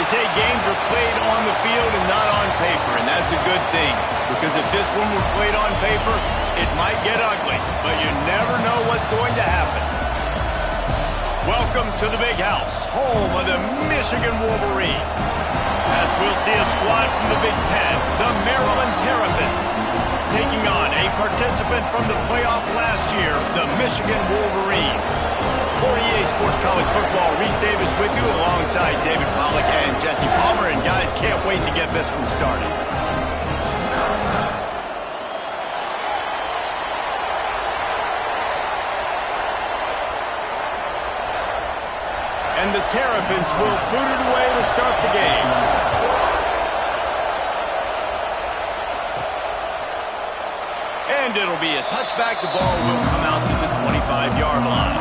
say games are played on the field and not on paper, and that's a good thing. Because if this one were played on paper, it might get ugly, but you never know what's going to happen. Welcome to the Big House, home of the Michigan Wolverines. As we'll see a squad from the Big Ten, the Maryland Terrapins, taking on a participant from the playoff last year, the Michigan Wolverines. For EA Sports College Football, Reese Davis with you alongside David Pollack and Jesse Palmer. And guys, can't wait to get this one started. And the Terrapins will boot it away to start the game. And it'll be a touchback. The ball will come out to the 25-yard line.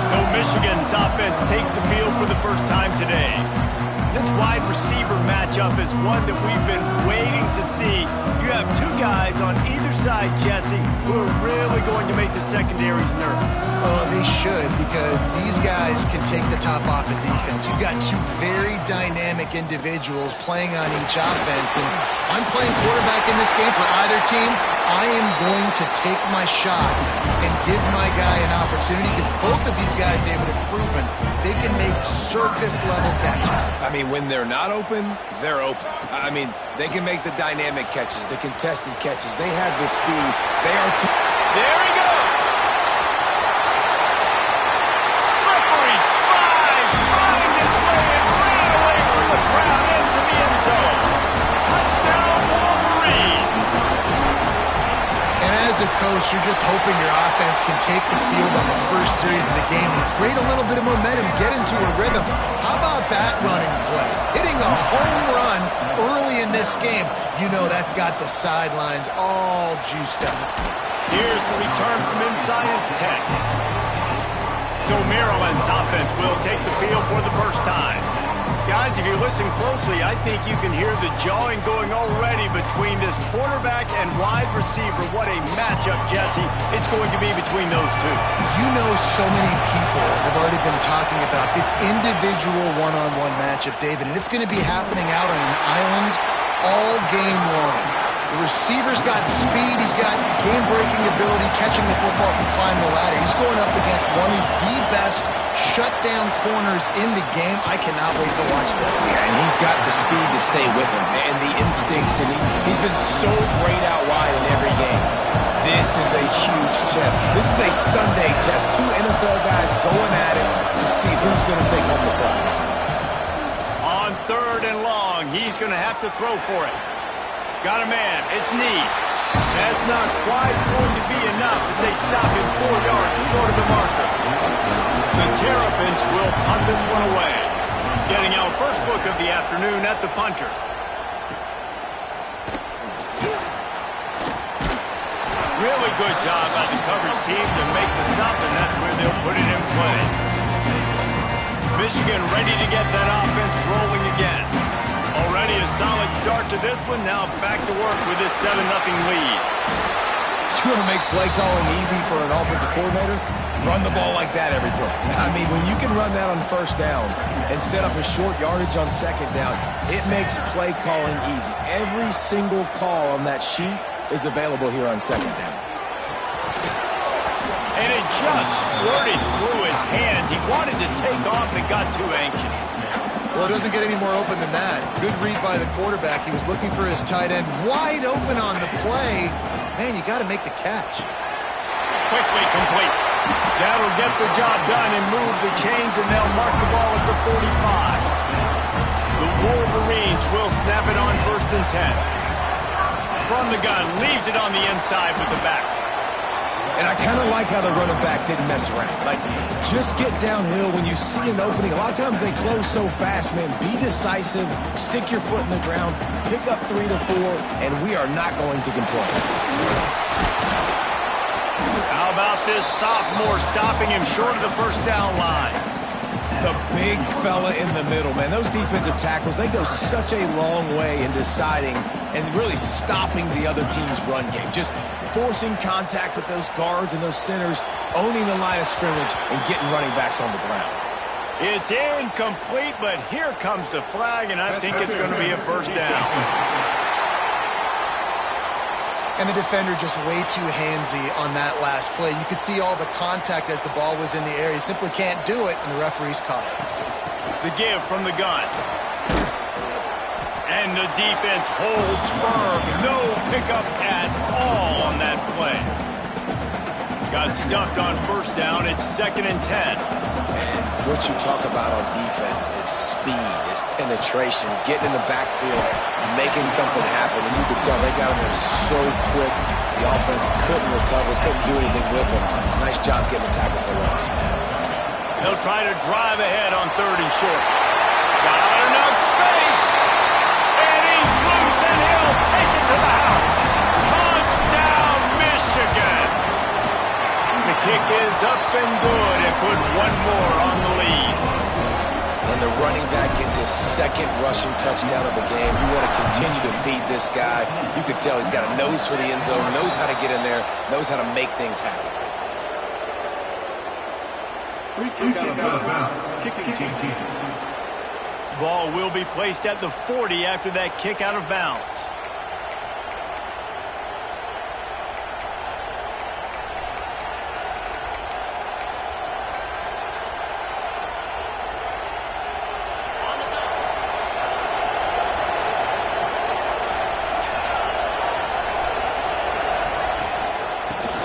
So Michigan's offense takes the field for the first time today. This wide receiver matchup is one that we've been waiting to see. You have two guys on either side, Jesse, who are really going to make the secondaries nervous. Oh, they should, because these guys can take the top off of defense. You've got two very dynamic individuals playing on each offense, and I'm playing quarterback in this game for either team. I am going to take my shots and give my guy an opportunity, because both of these guys, they have proven they can make circus-level catches. I mean, when they're not open, they're open. I mean, they can make the dynamic catches, the contested catches. They have the speed. They are there he goes! Slippery slide! Find his way and ran away from the crowd into the end zone. Touchdown, Wolverines! And as a coach, you're just hoping your offense can take the field on the first series of the game and create a little bit of momentum, get into a rhythm. How about that running play? Hitting a home run early in this game. You know that's got the sidelines all juiced up. Here's the return from inside his 10. So Maryland's offense will take the field for the first time. Guys, if you listen closely, I think you can hear the jawing going already between this quarterback and wide receiver. What a matchup, Jesse, it's going to be between those two. You know, so many people have already been talking about this individual one-on-one matchup, David, and it's going to be happening out on an island all game long. The receiver's got speed, he's got game-breaking ability, catching the football, can climb the ladder. He's going up against one of the best shutdown corners in the game. I cannot wait to watch this. Yeah, and he's got the speed to stay with him, and the instincts, and he's been so great out wide in every game. This is a huge test. This is a Sunday test. Two NFL guys going at it to see who's going to take home the prize. On 3rd and long, he's going to have to throw for it. Got a man. It's Need. That's not quite going to be enough as they stop him 4 yards short of the marker. The Terrapins will punt this one away. Getting our first look of the afternoon at the punter. Really good job by the coverage team to make the stop, and that's where they'll put it in play. Michigan ready to get that offense rolling again. Already a solid start to this one. Now back to work with this 7-0 lead. You want to make play calling easy for an offensive coordinator? Run the ball like that every play. I mean, when you can run that on first down and set up a short yardage on second down, it makes play calling easy. Every single call on that sheet is available here on second down. And it just squirted through his hands. He wanted to take off and got too anxious. Well, it doesn't get any more open than that. Good read by the quarterback. He was looking for his tight end. Wide open on the play. Man, you got to make the catch. Quickly complete. That'll get the job done and move the chains, and they'll mark the ball at the 45. The Wolverines will snap it on 1st and 10. From the gun, leaves it on the inside with the back. And I kind of like how the running back didn't mess around. Like, just get downhill when you see an opening. A lot of times they close so fast, man. Be decisive, stick your foot in the ground, pick up 3 to 4, and we are not going to complain. How about this sophomore stopping him short of the first down line? The big fella in the middle, man. Those defensive tackles, they go such a long way in deciding and really stopping the other team's run game. Just forcing contact with those guards and those centers, owning the line of scrimmage, and getting running backs on the ground. It's incomplete, but here comes the flag, and I think it's going to be a first down. And the defender just way too handsy on that last play. You could see all the contact as the ball was in the air. He simply can't do it, and the referee's caught it. The give from the gun. And the defense holds firm. No pickup at all on that play. Got stuffed on first down. It's 2nd and 10. And what you talk about on defense is speed, is penetration, getting in the backfield, making something happen. And you could tell they got in there so quick. The offense couldn't recover, couldn't do anything with them. Nice job getting the tackle for once. They'll try to drive ahead on 3rd and short. Got enough space. And he's loose, and he'll take it to the house. Touchdown, Michigan. The kick is up and good and put one more on the lead. And the running back gets his 2nd rushing touchdown of the game. You want to continue to feed this guy. You could tell he's got a nose for the end zone, knows how to get in there, knows how to make things happen. Free kick out of bounds. Kicking team. Ball will be placed at the 40 after that kick out of bounds.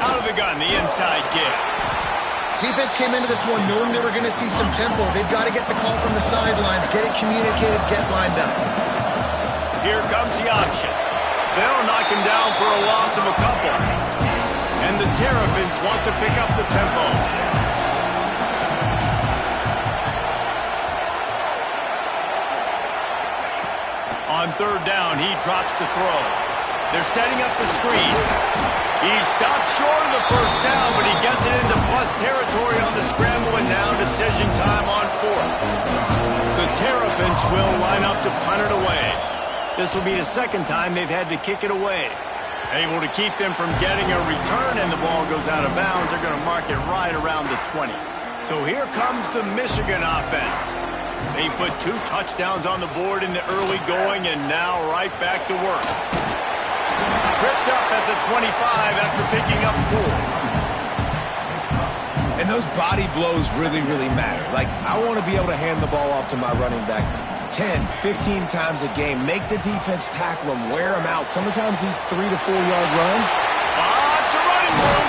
Out of the gun, the inside give. Defense came into this one knowing they were going to see some tempo. They've got to get the call from the sidelines, get it communicated, get lined up. Here comes the option. They'll knock him down for a loss of a couple. And the Terrapins want to pick up the tempo. On 3rd down, he drops to throw. They're setting up the screen. He stopped short of the first down, but he gets it into plus territory on the scramble, and now decision time on 4th. The Terrapins will line up to punt it away. This will be the 2nd time they've had to kick it away. Able to keep them from getting a return, and the ball goes out of bounds. They're going to mark it right around the 20. So here comes the Michigan offense. They put 2 touchdowns on the board in the early going, and now right back to work. Tripped up at the 25 after picking up 4. And those body blows really, really matter. Like, I want to be able to hand the ball off to my running back 10, 15 times a game. Make the defense tackle him, wear him out. Sometimes these 3 to 4 yard runs. It's a running room.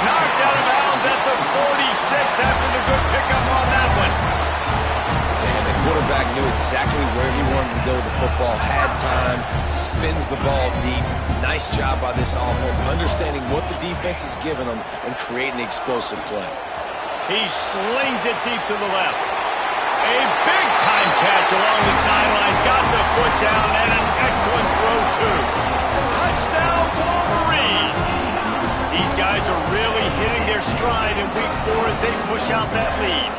Knocked out of bounds at the 46 after the good pickup on that one. And the quarterback knew exactly where he wanted to go with the football, had time, spins the ball deep. Nice job by this offense, understanding what the defense is giving them and creating the explosive play. He slings it deep to the left. A big-time catch along the sidelines. Got the foot down and an excellent throw, too. Touchdown, Wolverine! These guys are really hitting their stride in Week 4 as they push out that lead.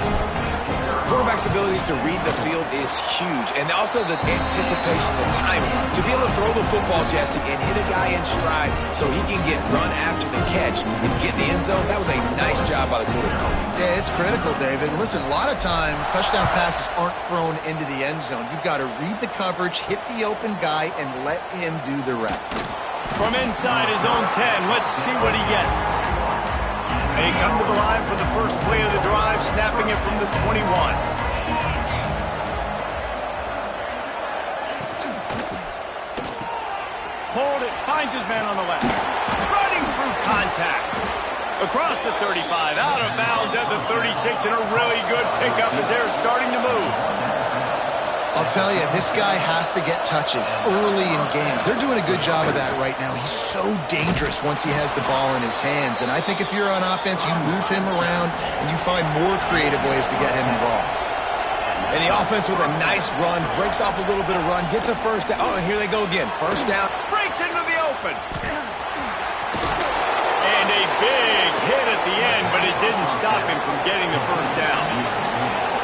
Quarterback's abilities to read the field is huge, and also the anticipation, the timing. To be able to throw the football, Jesse, and hit a guy in stride so he can get run after the catch and get in the end zone, that was a nice job by the quarterback. Yeah, it's critical, David. Listen, a lot of times touchdown passes aren't thrown into the end zone. You've got to read the coverage, hit the open guy, and let him do the rest. From inside his own 10, let's see what he gets. They come to the line for the first play of the drive, snapping it from the 21. Hold it, finds his man on the left. Running through contact. Across the 35, out of bounds at the 36, and a really good pickup as they're starting to move. I'll tell you, this guy has to get touches early in games. They're doing a good job of that right now. He's so dangerous once he has the ball in his hands. And I think if you're on offense, you move him around and you find more creative ways to get him involved. And the offense with a nice run, breaks off a little bit of run, gets a first down. Oh, and here they go again. First down. Breaks into the open. And a big hit at the end, but it didn't stop him from getting the first down.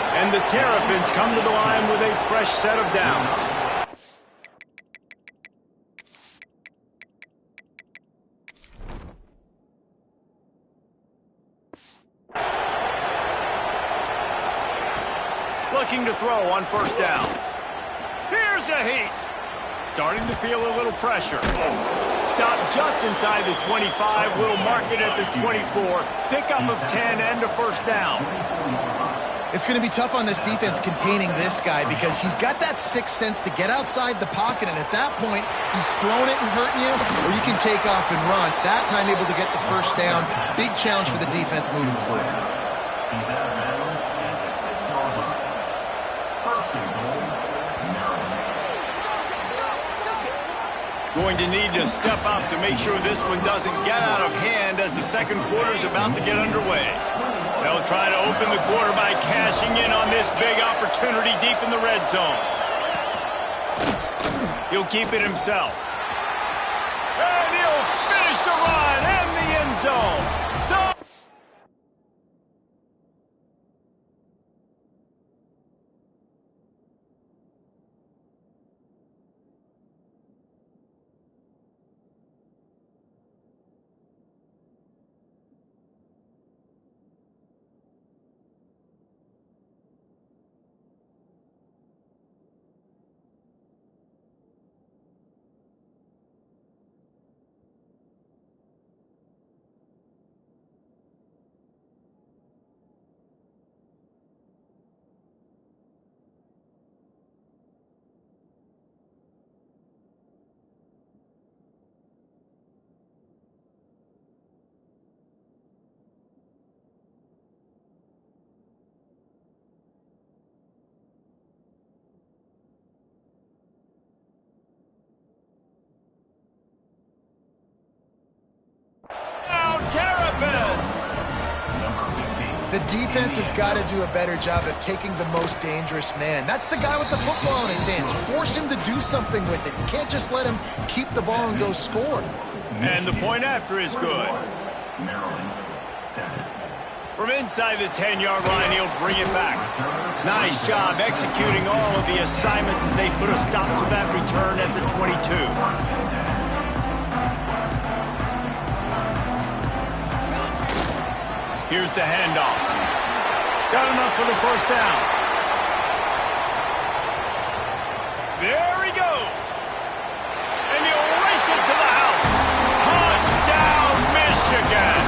And the Terrapins come to the line with a fresh set of downs. looking to throw on first down. Here's a heat. Starting to feel a little pressure. Stop just inside the 25. We'll mark it at the 24. Pickup of 10 and a first down. It's going to be tough on this defense containing this guy because he's got that sixth sense to get outside the pocket, and at that point, he's throwing it and hurting you, or you can take off and run. That time able to get the first down. Big challenge for the defense moving forward. Going to need to step up to make sure this one doesn't get out of hand as the second quarter is about to get underway. They'll try to open the quarter by cashing in on this big opportunity deep in the red zone. He'll keep it himself. And he'll finish the run and the end zone. The defense has got to do a better job of taking the most dangerous man. That's the guy with the football in his hands. Force him to do something with it. You can't just let him keep the ball and go score. And the point after is good. From inside the 10-yard line, he'll bring it back. Nice job executing all of the assignments as they put a stop to that return at the 22. Here's the handoff. Got enough for the first down. There he goes. And he'll race it to the house. Touchdown, Michigan.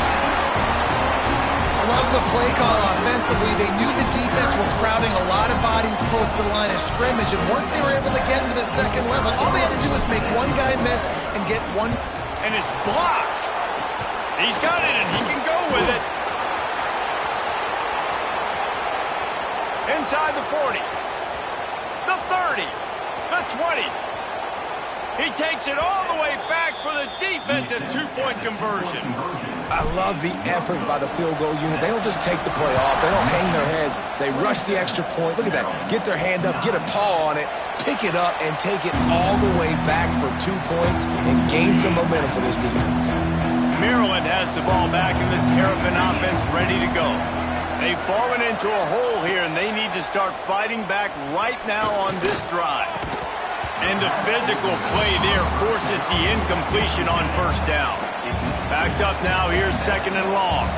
I love the play call offensively. They knew the defense were crowding a lot of bodies close to the line of scrimmage, and once they were able to get into the second level, all they had to do was make one guy miss and get one. And it's blocked. He's got it, and he can go with it. Inside the 40, the 30, the 20. He takes it all the way back for the defensive two-point conversion. I love the effort by the field goal unit. They don't just take the play off. They don't hang their heads. They rush the extra point. Look at that. Get their hand up, get a paw on it, pick it up, and take it all the way back for 2 points and gain some momentum for this defense. Maryland has the ball back and the Terrapin offense ready to go. They've fallen into a hole here, and they need to start fighting back right now on this drive. And the physical play there forces the incompletion on first down. Backed up now, here's second and long.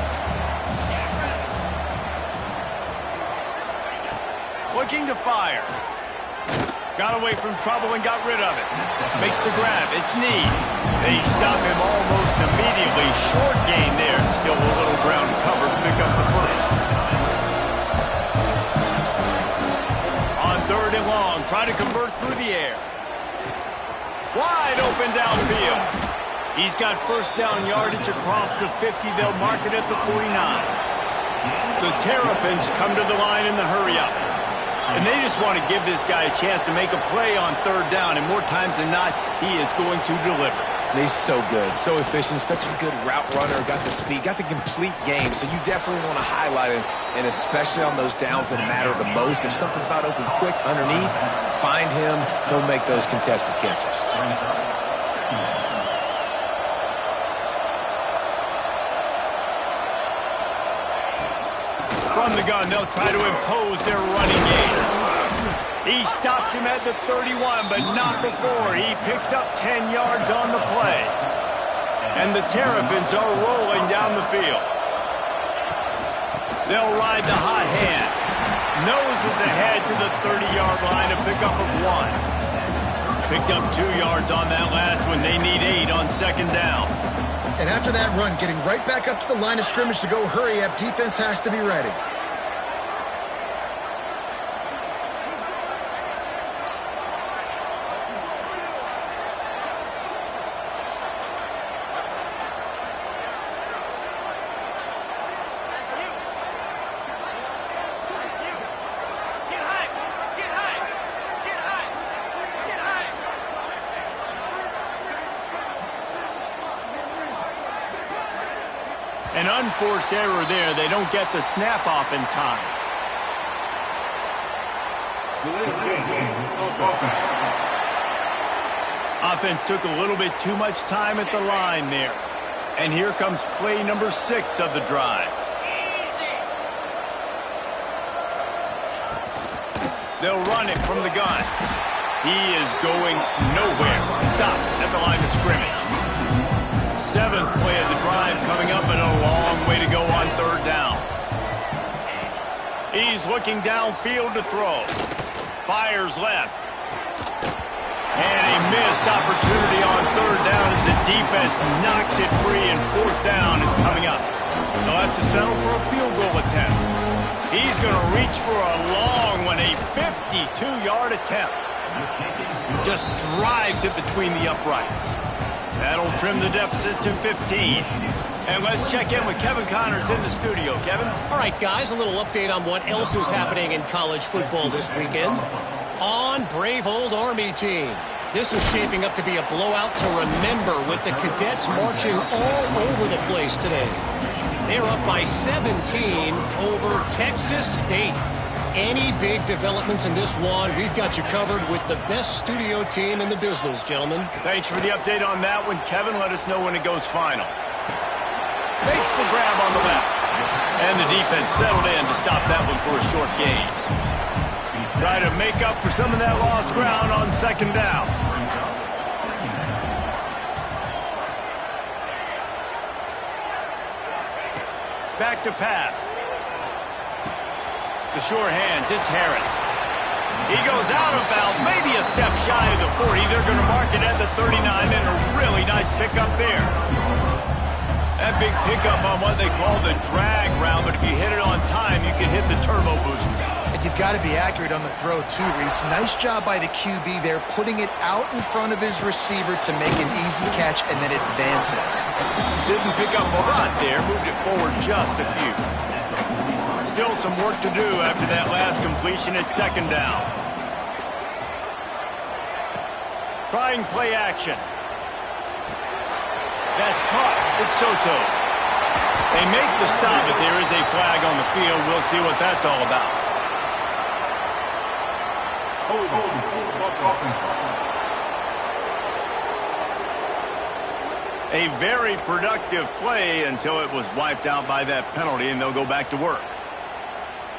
Looking to fire. Got away from trouble and got rid of it. Makes the grab, it's Need. They stop him almost immediately. Short gain there, and still a little ground cover to pick up the first. On third and long, trying to convert through the air. Wide open downfield. He's got first down yardage across the 50. They'll mark it at the 49. The Terrapins come to the line in the hurry-up. And they just want to give this guy a chance to make a play on third down, and more times than not, he is going to deliver. He's so good, so efficient, such a good route runner, got the speed, got the complete game, so you definitely want to highlight him, and especially on those downs that matter the most. If something's not open quick underneath, find him, he'll make those contested catches. From the gun, they'll try to impose their running game. He stops him at the 31, but not before. He picks up 10 yards on the play. And the Terrapins are rolling down the field. They'll ride the hot hand. Noses ahead to the 30-yard line, a pickup of 1. Picked up 2 yards on that last one. They need 8 on second down. And after that run, getting right back up to the line of scrimmage to go hurry up, defense has to be ready. An unforced error there. They don't get the snap off in time. Offense took a little bit too much time at the line there. And here comes play number 6 of the drive. They'll run it from the gun. He is going nowhere. Stop at the line of scrimmage. 7th play of the drive coming up, and a long way to go on third down. He's looking downfield to throw. Fires left. And a missed opportunity on third down as the defense knocks it free, and fourth down is coming up. They'll have to settle for a field goal attempt. He's going to reach for a long one, a 52-yard attempt. Just drives it between the uprights. That'll trim the deficit to 15. And let's check in with Kevin Connors in the studio. Kevin? All right, guys, a little update on what else is happening in college football this weekend. On brave old Army team. This is shaping up to be a blowout to remember with the cadets marching all over the place today. They're up by 17 over Texas State. Any big developments in this one, we've got you covered with the best studio team in the business, gentlemen. Thanks for the update on that one, Kevin. Let us know when it goes final. Makes the grab on the left. And the defense settled in to stop that one for a short gain. Try to make up for some of that lost ground on second down. Back to pass. The sure hands, it's Harris. He goes out of bounds, maybe a step shy of the 40. They're going to mark it at the 39, and a really nice pickup there. That big pickup on what they call the drag round, but if you hit it on time, you can hit the turbo boosters. And you've got to be accurate on the throw, too, Reese. Nice job by the QB there, putting it out in front of his receiver to make an easy catch and then advance it. Didn't pick up a lot there, moved it forward just a few. Still some work to do after that last completion at second down. Trying play action. That's caught. It's Soto. They make the stop, but there is a flag on the field. We'll see what that's all about. A very productive play until it was wiped out by that penalty, and they'll go back to work.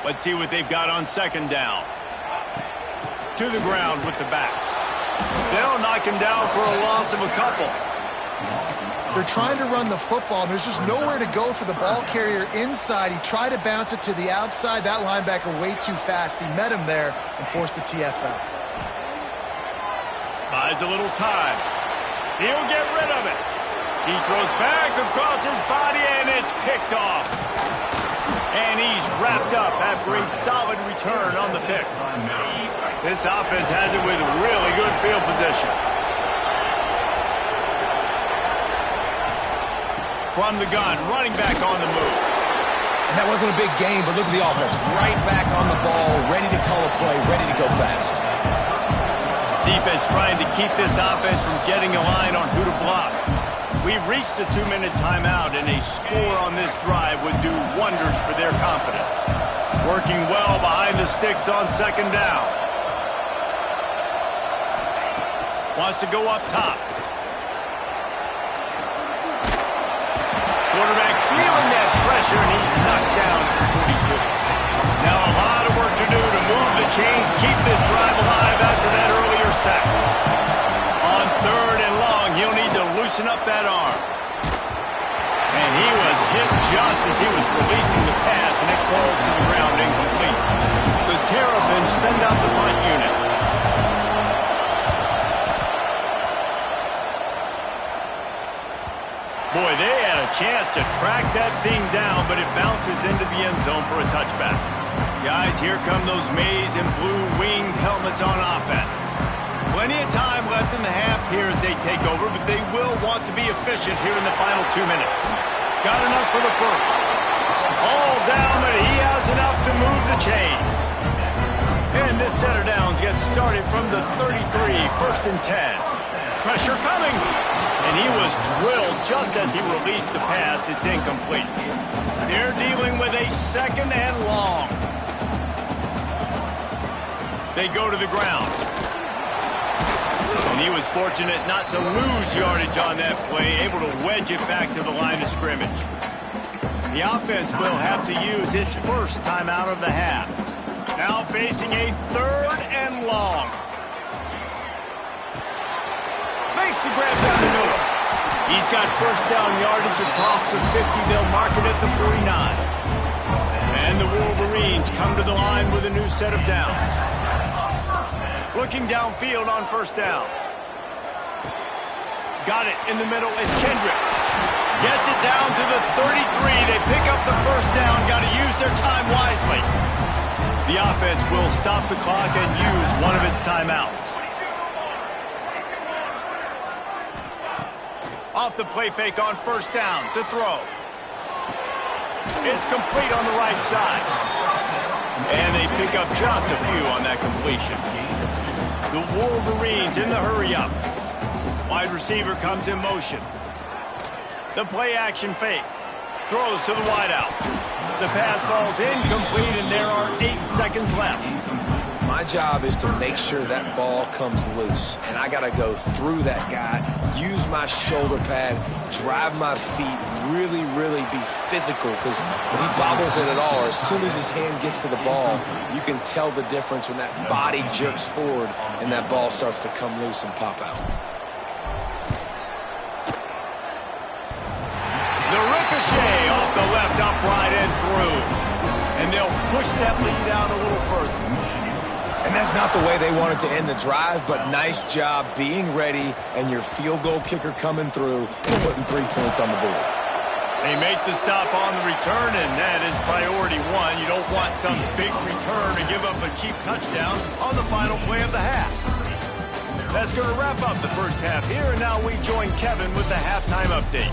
Let's see what they've got on second down. To the ground with the back. They'll knock him down for a loss of a couple. They're trying to run the football, and there's just nowhere to go for the ball carrier inside. He tried to bounce it to the outside. That linebacker way too fast. He met him there and forced the TFL. Buys a little time. He'll get rid of it. He throws back across his body, and it's picked off. And he's wrapped up after a solid return on the pick. This offense has it with really good field position. From the gun, running back on the move. And that wasn't a big gain, but look at the offense. Right back on the ball, ready to call a play, ready to go fast. Defense trying to keep this offense from getting a line on who to block. We've reached the 2-minute timeout, and a score on this drive would do wonders for their confidence. Working well behind the sticks on second down. Wants to go up top. Quarterback feeling that pressure, and he's knocked down at the 42. Now a lot of work to do to move the chains, keep this drive alive after that earlier sack. On third and long, he'll need to loosen up that arm. And he was hit just as he was releasing the pass, and it falls to the ground incomplete. The chance to track that thing down, but it bounces into the end zone for a touchback. Guys, here come those maize and blue winged helmets on offense. Plenty of time left in the half here as they take over, but they will want to be efficient here in the final 2 minutes. Got enough for the first. All down, but he has enough to move the chains. And this set of downs gets started from the 33, 1st and 10. Pressure coming. And he was drilled just as he released the pass. It's incomplete. They're dealing with a 2nd and long. They go to the ground. And he was fortunate not to lose yardage on that play, able to wedge it back to the line of scrimmage. The offense will have to use its first timeout of the half. Now facing a 3rd and long. Makes the grab down the middle. He's got first down yardage across the 50. They'll mark it at the 49. And the Wolverines come to the line with a new set of downs. Looking downfield on 1st down. Got it in the middle. It's Kendricks. Gets it down to the 33. They pick up the 1st down. Got to use their time wisely. The offense will stop the clock and use one of its timeouts. Off the play fake on 1st down to throw. It's complete on the right side. And they pick up just a few on that completion. The Wolverines in the hurry-up. Wide receiver comes in motion. The play-action fake. Throws to the wideout. The pass falls incomplete, and there are 8 seconds left. My job is to make sure that ball comes loose, and I got to go through that guy, use my shoulder pad, drive my feet, really, really be physical, because when he bobbles it at all, or as soon as his hand gets to the ball, you can tell the difference when that body jerks forward and that ball starts to come loose and pop out. The ricochet off the left upright and through. And they'll push that lead out a little further. And that's not the way they wanted to end the drive, but nice job being ready and your field goal kicker coming through and putting 3 points on the board. They make the stop on the return, and that is priority 1. You don't want some big return to give up a cheap touchdown on the final play of the half. That's going to wrap up the first half here, and now we join Kevin with the halftime update.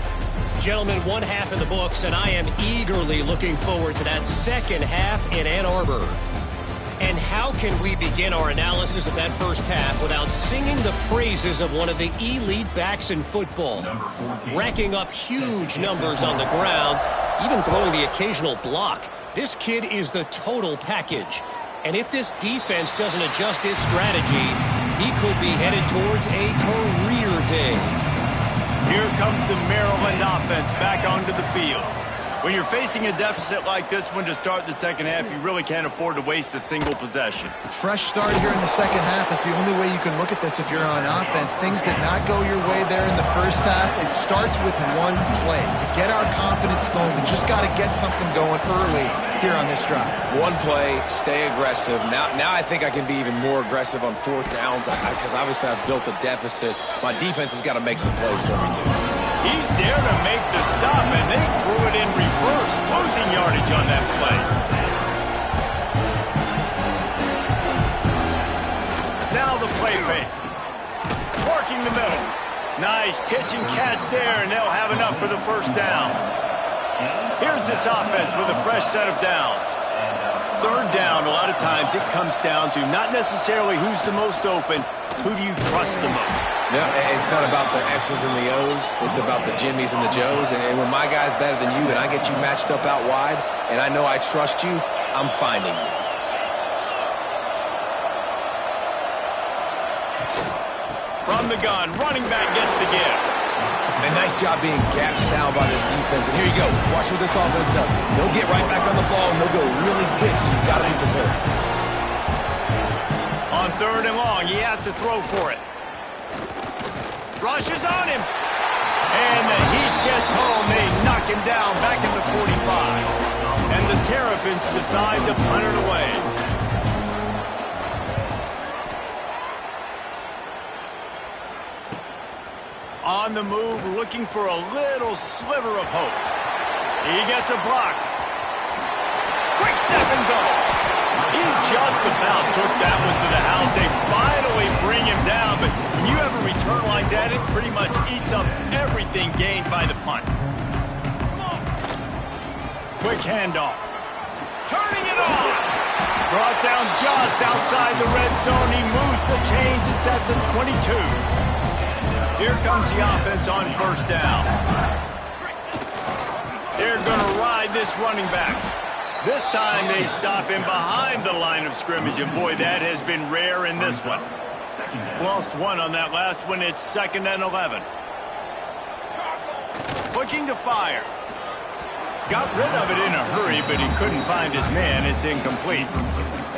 Gentlemen, 1 half in the books, and I am eagerly looking forward to that 2nd half in Ann Arbor. And how can we begin our analysis of that first half without singing the praises of one of the elite backs in football? Racking up huge numbers on the ground, even throwing the occasional block. This kid is the total package. And if this defense doesn't adjust its strategy, he could be headed towards a career day. Here comes the Maryland offense back onto the field. When you're facing a deficit like this one to start the second half, you really can't afford to waste a single possession. Fresh start here in the second half is the only way you can look at this if you're on offense. Things did not go your way there in the first half. It starts with one play. To get our confidence going, we just got to get something going early here on this drive. One play, stay aggressive. Now I think I can be even more aggressive on 4th downs because obviously I've built a deficit. My defense has got to make some plays for me too. He's there to make the stop, and they threw it in reverse, losing yardage on that play. Now the play fake. Working the middle. Nice pitch and catch there, and they'll have enough for the 1st down. Here's this offense with a fresh set of downs. 3rd down, a lot of times it comes down to not necessarily who's the most open, who do you trust the most? Yeah, it's not about the X's and the O's. It's about the Jimmies and the Joes. And when my guy's better than you and I get you matched up out wide and I know I trust you, I'm finding you. From the gun, running back gets the give. And nice job being gap sound by this defense. And here you go. Watch what this offense does. They'll get right back on the ball and they'll go really quick, so you've got to be prepared. On 3rd and long, he has to throw for it. Rushes on him. And the heat gets home. They knock him down back at the 45. And the Terrapins decide to punt it away. On the move, looking for a little sliver of hope. He gets a block. Quick step and go. He just about took that one to the house. They finally bring him down, but when you have a return like that, it pretty much eats up everything gained by the punt. Quick handoff. Turning it on. Brought down just outside the red zone. He moves the chains. It's at the 22. Here comes the offense on first down. They're going to ride this running back. This time they stop him behind the line of scrimmage, and boy, that has been rare in this one. Lost one on that last one. It's 2nd and 11. Looking to fire. Got rid of it in a hurry, but he couldn't find his man. It's incomplete.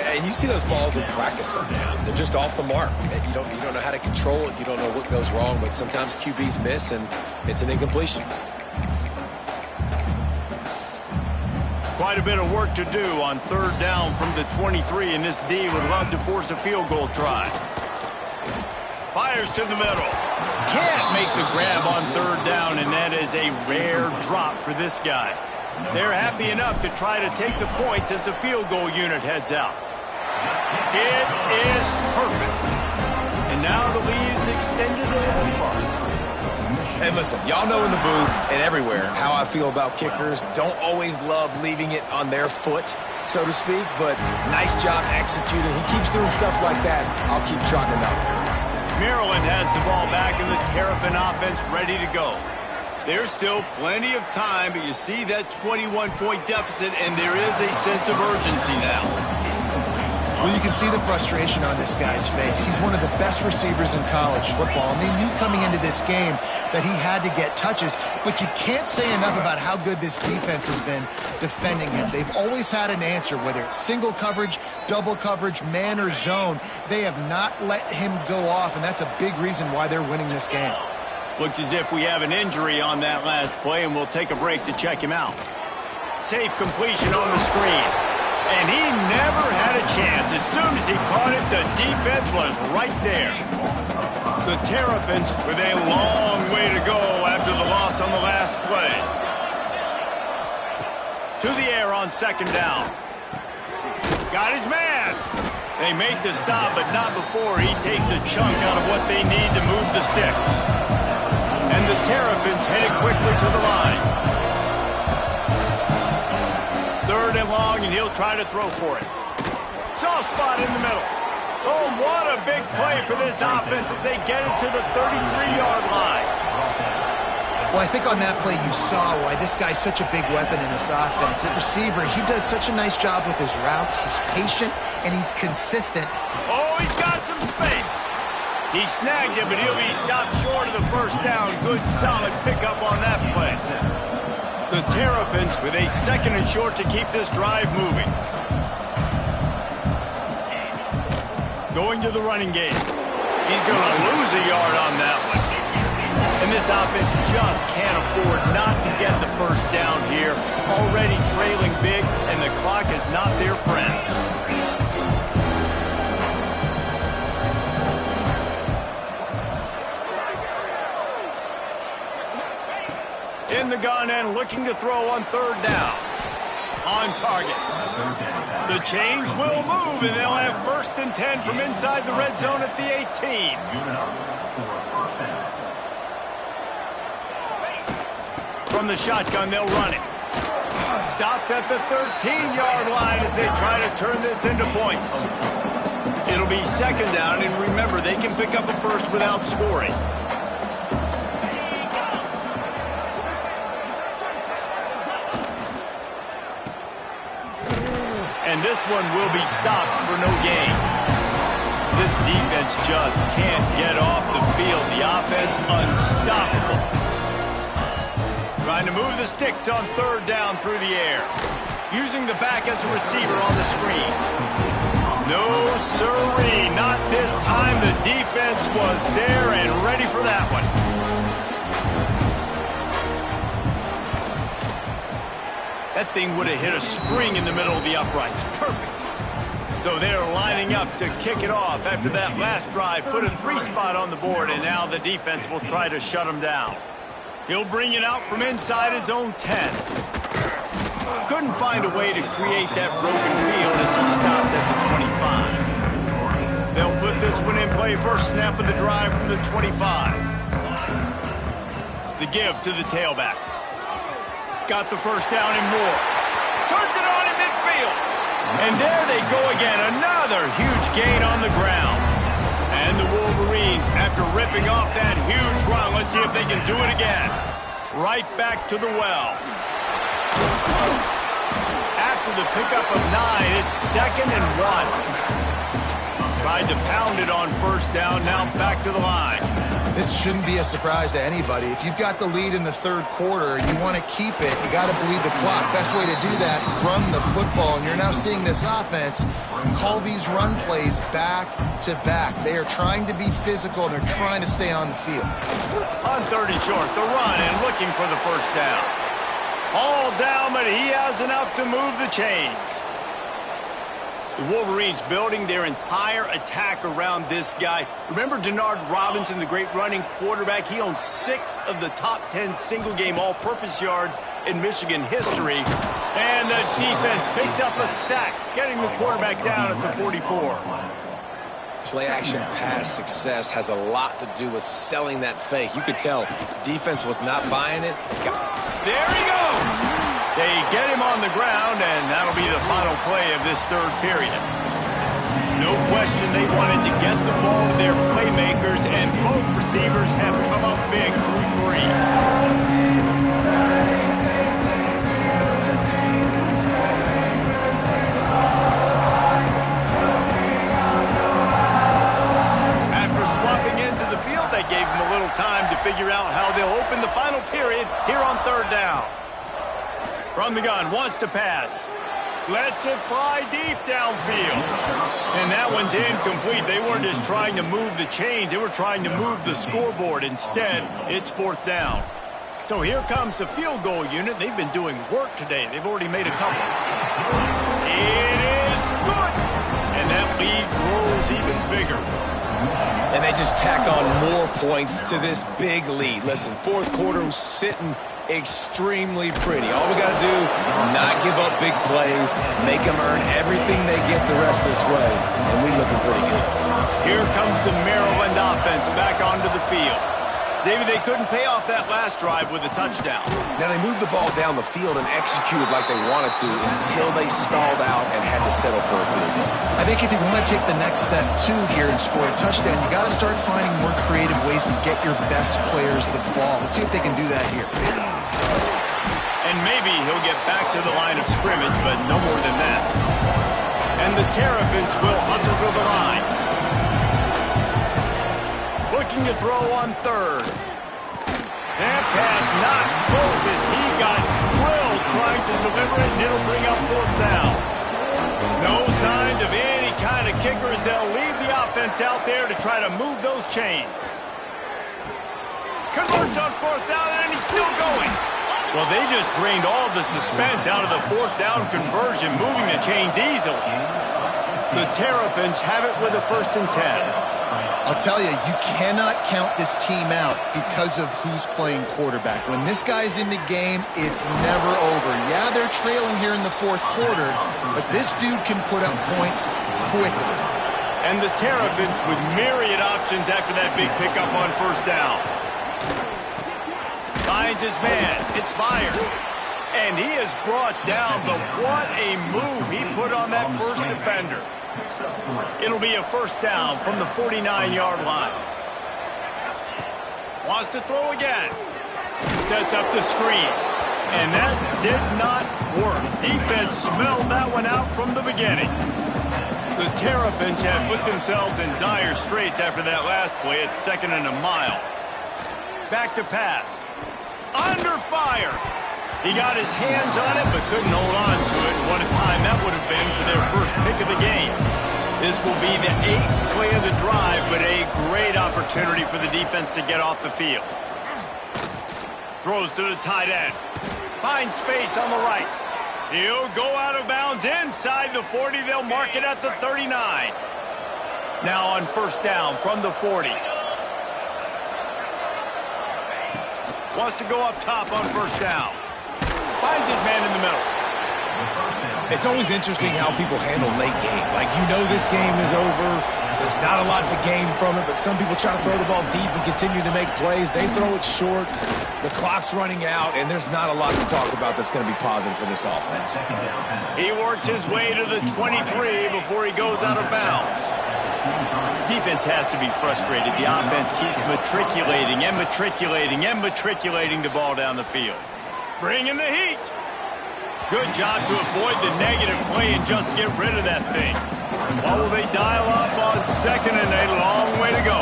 And you see those balls in practice sometimes. They're just off the mark. You don't know how to control it. You don't know what goes wrong, but sometimes QBs miss, and it's an incompletion. Quite a bit of work to do on 3rd down from the 23, and this D would love to force a field goal try. Fires to the middle. Can't make the grab on 3rd down, and that is a rare drop for this guy. They're happy enough to try to take the points as the field goal unit heads out. It is perfect. And now the lead is extended a little farther. And listen, y'all know in the booth and everywhere how I feel about kickers. Don't always love leaving it on their foot, so to speak, but nice job executing. He keeps doing stuff like that. I'll keep trotting him out there. Maryland has the ball back and the Terrapin offense ready to go. There's still plenty of time, but you see that 21-point deficit, and there is a sense of urgency now. Well, you can see the frustration on this guy's face. He's one of the best receivers in college football, and they knew coming into this game that he had to get touches, but you can't say enough about how good this defense has been defending him. They've always had an answer, whether it's single coverage, double coverage, man or zone. They have not let him go off, and that's a big reason why they're winning this game. Looks as if we have an injury on that last play, and we'll take a break to check him out. Safe completion on the screen. And he never had a chance. As soon as he caught it, the defense was right there. The Terrapins with a long way to go after the loss on the last play. To the air on 2nd down. Got his man. They make the stop, but not before he takes a chunk out of what they need to move the sticks. And the Terrapins headed quickly to the line. 3rd and long, and he'll try to throw for it. Soft spot in the middle. Oh, what a big play for this offense as they get it to the 33-yard line. Well, I think on that play you saw why this guy's such a big weapon in this offense. At receiver, he does such a nice job with his routes. He's patient, and he's consistent. Oh, he's got some space. He snagged it, but he'll be stopped short of the 1st down. Good, solid pickup on that play. The Terrapins with a 2nd and short to keep this drive moving. Going to the running game. He's going to lose a yard on that one. And this offense just can't afford not to get the 1st down here. Already trailing big, and the clock is not their friend. In the gun and looking to throw on 3rd down. On target. The chains will move, and they'll have 1st and 10 from inside the red zone at the 18. From the shotgun, they'll run it. Stopped at the 13-yard line as they try to turn this into points. It'll be 2nd down, and remember, they can pick up a 1st without scoring. And this one will be stopped for no gain. This defense just can't get off the field. The offense unstoppable. Trying to move the sticks on 3rd down through the air. Using the back as a receiver on the screen. No sirree, not this time. The defense was there and ready for that one. That thing would have hit a string in the middle of the uprights. Perfect. So they're lining up to kick it off after that last drive. Put a 3-spot on the board, and now the defense will try to shut them down. He'll bring it out from inside his own 10. Couldn't find a way to create that broken field as he stopped at the 25. They'll put this one in play. First snap of the drive from the 25. The give to the tailback. Got the first down and more. Turns it on in midfield. And there they go again. Another huge gain on the ground. And the Wolverines, after ripping off that huge run, let's see if they can do it again. Right back to the well. After the pickup of 9, it's 2nd and 1. Tried to pound it on first down, now back to the line. This shouldn't be a surprise to anybody. If you've got the lead in the third quarter and you want to keep it, you got to bleed the clock. Best way to do that, run the football. And you're now seeing this offense call these run plays back to back. They are trying to be physical, and they're trying to stay on the field. On 3rd and short, the run and looking for the first down. All down, but he has enough to move the chains. The Wolverines building their entire attack around this guy. Remember Denard Robinson, the great running quarterback? He owns 6 of the top 10 single-game all-purpose yards in Michigan history. And the defense picks up a sack, getting the quarterback down at the 44. Play-action pass success has a lot to do with selling that fake. You could tell defense was not buying it. There he goes! They get him on the ground, and that'll be the final play of this third period. No question they wanted to get the ball to their playmakers, and both receivers have come up big through 3. After swapping into the field, they gave him a little time to figure out how they'll open the final period here on 3rd down. From the gun, wants to pass. Lets it fly deep downfield. And that one's incomplete. They weren't just trying to move the chains. They were trying to move the scoreboard. Instead, it's 4th down. So here comes the field goal unit. They've been doing work today. They've already made a couple. It is good. And that lead grows even bigger. And they just tack on more points to this big lead. Listen, 4th quarter was sitting extremely pretty. All we got to do, not give up big plays, make them earn everything they get the rest this way, and we looking pretty good. Here comes the Maryland offense back onto the field. David, they couldn't pay off that last drive with a touchdown. Now they moved the ball down the field and executed like they wanted to until they stalled out and had to settle for a field goal. I think if you want to take the next step, too, here and score a touchdown, you got to start finding more creative ways to get your best players the ball. Let's see if they can do that here. And maybe he'll get back to the line of scrimmage, but no more than that. And the Terrapins will hustle to the line. Looking to throw on 3rd. That pass not close as he got drilled trying to deliver it, and it'll bring up 4th down. No signs of any kind of kickers. They'll leave the offense out there to try to move those chains. Converts on 4th down, and he's still going. Well, they just drained all the suspense out of the 4th down conversion, moving the chains easily. The Terrapins have it with a 1st and 10. I'll tell you, you cannot count this team out because of who's playing quarterback. When this guy's in the game, it's never over. Yeah, they're trailing here in the 4th quarter, but this dude can put up points quickly. And the Terrapins with myriad options after that big pickup on 1st down. Finds his man. It's fired. And he is brought down, but what a move he put on that first defender. It'll be a 1st down from the 49-yard line. Wants to throw again. Sets up the screen. And that did not work. Defense smelled that one out from the beginning. The Terrapins have put themselves in dire straits after that last play. It's 2nd and a mile. Back to pass. Under fire. He got his hands on it, but couldn't hold on to it. What a time that would have been for their first pick of the game. This will be the 8th play of the drive, but a great opportunity for the defense to get off the field. Throws to the tight end. Finds space on the right. He'll go out of bounds. downs inside the 40. They'll mark it at the 39. Now on first down from the 40. Wants to go up top on first down. Finds his man in the middle. It's always interesting how people handle late game. Like, you know this game is over. There's not a lot to gain from it, but some people try to throw the ball deep and continue to make plays. They throw it short. The clock's running out, and there's not a lot to talk about that's going to be positive for this offense. He works his way to the 23 before he goes out of bounds. Defense has to be frustrated. The offense keeps matriculating and matriculating and matriculating the ball down the field. Bring in the heat. Good job to avoid the negative play and just get rid of that thing. What will they dial up on second and a long way to go?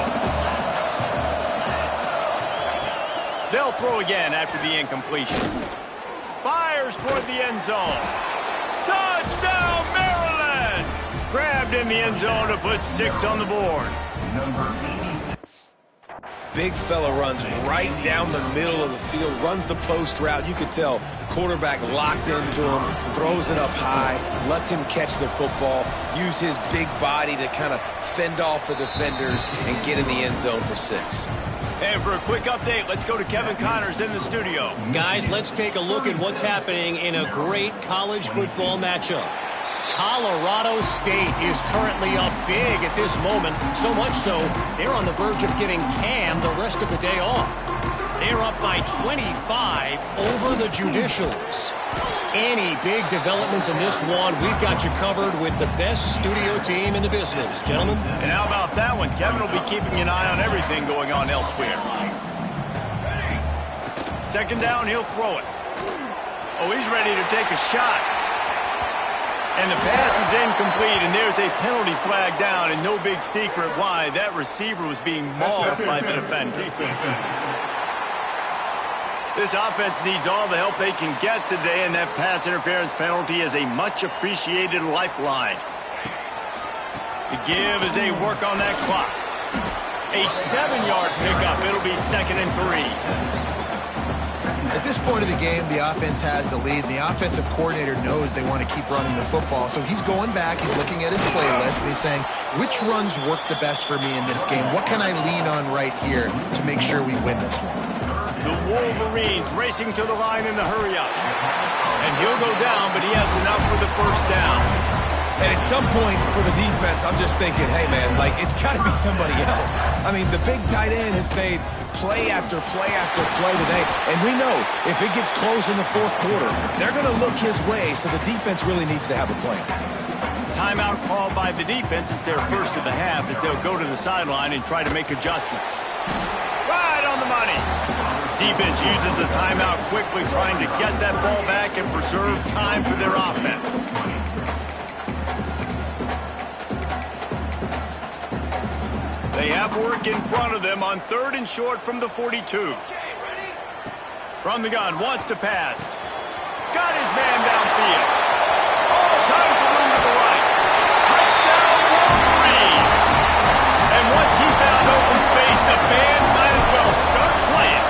They'll throw again after the incompletion. Fires toward the end zone. Touchdown, Maryland! Grabbed in the end zone to put 6 on the board. Big fella runs right down the middle of the field, runs the post route. You could tell quarterback locked into him, throws it up high, lets him catch the football, use his big body to kind of fend off the defenders and get in the end zone for 6. And for a quick update, let's go to Kevin Connors in the studio. Guys, let's take a look at what's happening in a great college football matchup. Colorado State is currently up big at this moment, so much so they're on the verge of getting Cam the rest of the day off. They're up by 25 over the Judicials. Any big developments in this one, we've got you covered with the best studio team in the business, gentlemen. And how about that one? Kevin will be keeping an eye on everything going on elsewhere. Second down, he'll throw it. Oh, he's ready to take a shot. And the pass is incomplete, and there's a penalty flag down, and no big secret why. That receiver was being mauled by the defender. This offense needs all the help they can get today, and that pass interference penalty is a much-appreciated lifeline. The give as they work on that clock. A 7-yard pickup. It'll be 2nd and 3. At this point of the game, the offense has the lead, and the offensive coordinator knows they want to keep running the football. So he's going back, he's looking at his playlist, and he's saying, which runs work the best for me in this game? What can I lean on right here to make sure we win this one? The Wolverines racing to the line in the hurry-up. And he'll go down, but he has enough for the first down. And at some point for the defense, I'm just thinking, hey, man, like, it's got to be somebody else. I mean, the big tight end has made play after play after play today. And we know if it gets close in the fourth quarter, they're going to look his way, so the defense really needs to have a plan. Timeout called by the defense. It's their first of the half as they'll go to the sideline and try to make adjustments. Right on the money. Defense uses a timeout quickly, trying to get that ball back and preserve time for their offense. They have work in front of them on 3rd and short from the 42. From the gun, wants to pass. Got his man downfield. All kinds of room to the right. Touchdown, Wolverines! And once he found open space, the band might as well start playing.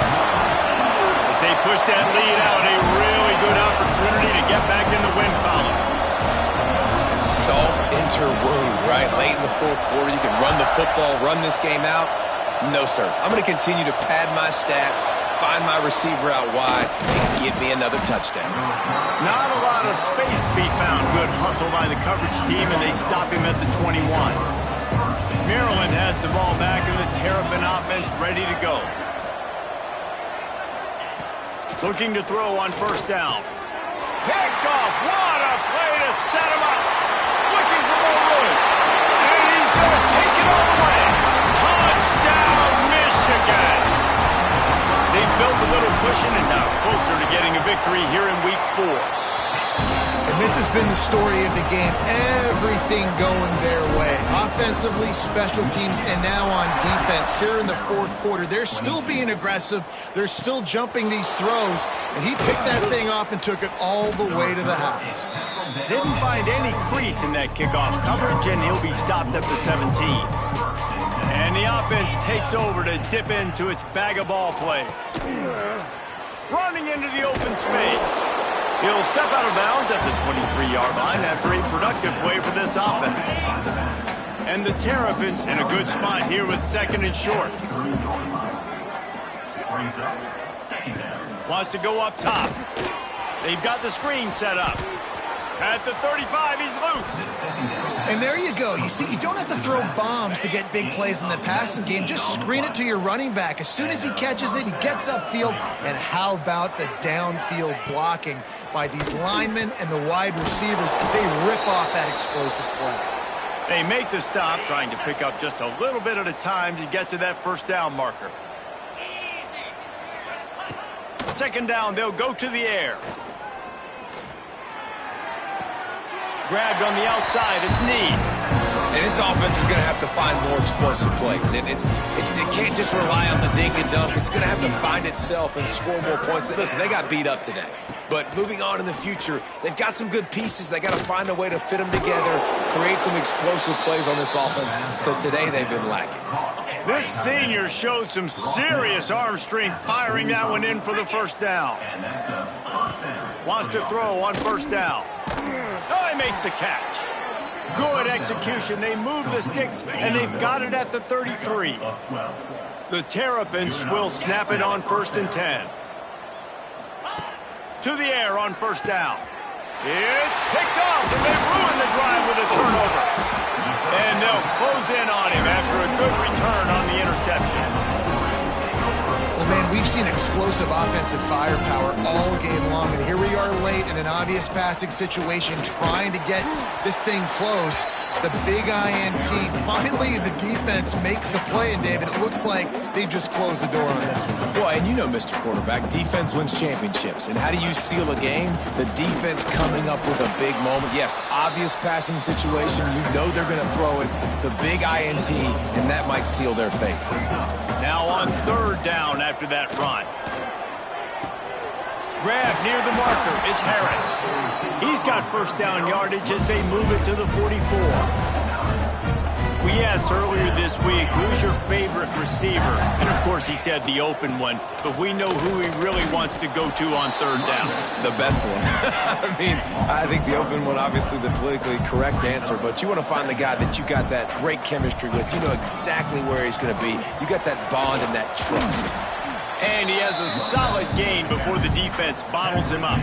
As they push that lead out, a really good opportunity to get back in the win column. Salt into wound, right? Late in the fourth quarter, you can run the football, run this game out. No, sir. I'm going to continue to pad my stats, find my receiver out wide, and give me another touchdown. Not a lot of space to be found. Good hustle by the coverage team, and they stop him at the 21. Maryland has the ball back, and the Terrapin offense ready to go. Looking to throw on first down. Picked off. What a play to set him up. Looking for more room. And he's going to take it all the way. Touchdown, Michigan. They've built a little cushion and now closer to getting a victory here in Week 4. And this has been the story of the game. Everything going their way. Offensively, special teams, and now on defense here in the fourth quarter. They're still being aggressive. They're still jumping these throws. And he picked that thing off and took it all the way to the house. Didn't find any crease in that kickoff coverage, and he'll be stopped at the 17. And the offense takes over to dip into its bag of ball plays. Running into the open space. He'll step out of bounds at the 23-yard line after a productive play for this offense. And the Terrapins in a good spot here with second and short. Wants to go up top. They've got the screen set up. At the 35, he's loose. And there you go. You see, you don't have to throw bombs to get big plays in the passing game. Just screen it to your running back. As soon as he catches it, he gets upfield. And how about the downfield blocking by these linemen and the wide receivers as they rip off that explosive play. They make the stop, trying to pick up just a little bit at a time to get to that first down marker. Second down, they'll go to the air. Grabbed on the outside, it's Need. And this offense is going to have to find more explosive plays. And it can't just rely on the dink and dunk. It's going to have to find itself and score more points. Listen, they got beat up today. But moving on in the future, they've got some good pieces. They got to find a way to fit them together, create some explosive plays on this offense, because today they've been lacking. This senior showed some serious arm strength firing that one in for the first down. Wants to throw on first down. Oh, he makes the catch. Good execution. They move the sticks, and they've got it at the 33. The Terrapins will snap it on 1st and 10. To the air on first down. It's picked off, and they ruin the drive with a turnover. And they'll close in on him after a good return on the interception. Well, man, we've seen explosive offensive firepower all game long, and here we are late in an obvious passing situation trying to get this thing close. The big INT, finally the defense makes a play, and David, it looks like they just closed the door on this one. Well, and you know, Mr. Quarterback, defense wins championships. And how do you seal a game? The defense coming up with a big moment. Yes, obvious passing situation. You know they're going to throw it. The big INT, and that might seal their fate. Now on third down after that run. Grab near the marker. It's Harris. He's got first down yardage as they move it to the 44. We asked earlier this week, who's your favorite receiver? And, of course, he said the open one. But we know who he really wants to go to on third down. The best one. I mean, I think the open one, obviously the politically correct answer. But you want to find the guy that you got that great chemistry with. You know exactly where he's going to be. You got that bond and that trust. And he has a solid gain before the defense bottles him up.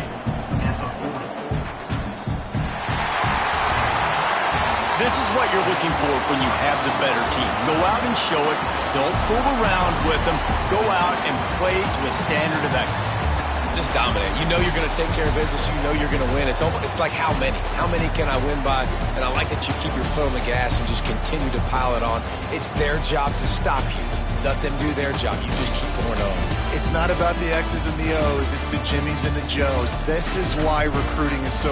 This is what you're looking for when you have the better team. Go out and show it. Don't fool around with them. Go out and play to a standard of excellence. Just dominate. You know you're going to take care of business. You know you're going to win. It's like how many? How many can I win by? And I like that you keep your foot on the gas and just continue to pile it on. It's their job to stop you. Let them do their job. You just keep pouring on. It's not about the X's and the O's. It's the Jimmies and the Joes. This is why recruiting is so